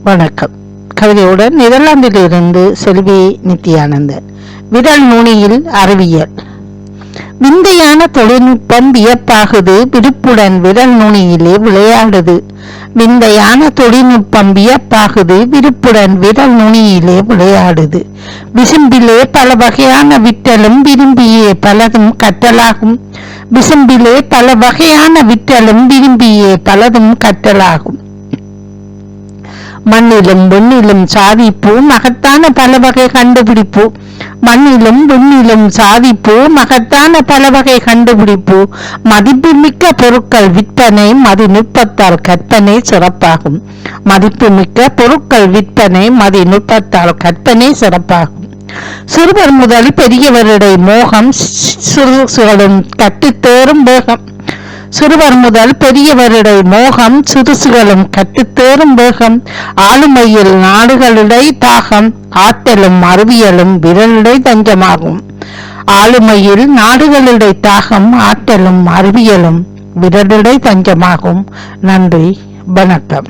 வணக்கம். கவிதையுடன் நெதர்லாந்திலிருந்து செல்வி நித்யானந்தன். விரல் நுனியில் அறிவியல். விந்தையான தொழில்நுட்பம் வியப்பாகுது, விருப்புடன் விரல் நுனியிலே விளையாடுது. விந்தையான தொழில்நுட்பம் வியப்பாகுது, விருப்புடன் விரல் நுனியிலே விளையாடுது. விசும்பிலே பல வகையான விட்டலும் விரும்பியே பலதும் கற்றலாகும். விசும்பிலே பல வகையான விட்டலும் விரும்பியே பலதும் கற்றலாகும். மண்ணிலும் விண்ணிலும் சாதிப்பு மகத்தான பல வகை கண்டுபிடிப்பு. மண்ணிலும் விண்ணிலும் சாதிப்பு மகத்தான பல வகை கண்டுபிடிப்பு. மதிப்புமிக்க பொருட்கள் விற்பனை மதிநுட்பத்தால் கற்பனை சிறப்பாகும். மதிப்புமிக்க பொருட்கள் விற்பனை மதிநுட்பத்தால் கற்பனை சிறப்பாகும். சிறுவர் முதல் பெரியவருடைய மோகம் சிறுசுகளும் கட்டுத்தேறும் வேகம். சிறுவர் முதல் பெரியவருடைய மோகம் சிறுசுகளும் கட்டுத்தேறும் வேகம். ஆளுமையில் நாடுகளிடை தாகம், ஆற்றலும் அறிவியலும் விரலிடை தஞ்சமாகும். ஆளுமையில் நாடுகளிடை தாகம், ஆற்றலும் அறிவியலும் விரலிடை தஞ்சமாகும். நன்றி, வணக்கம்.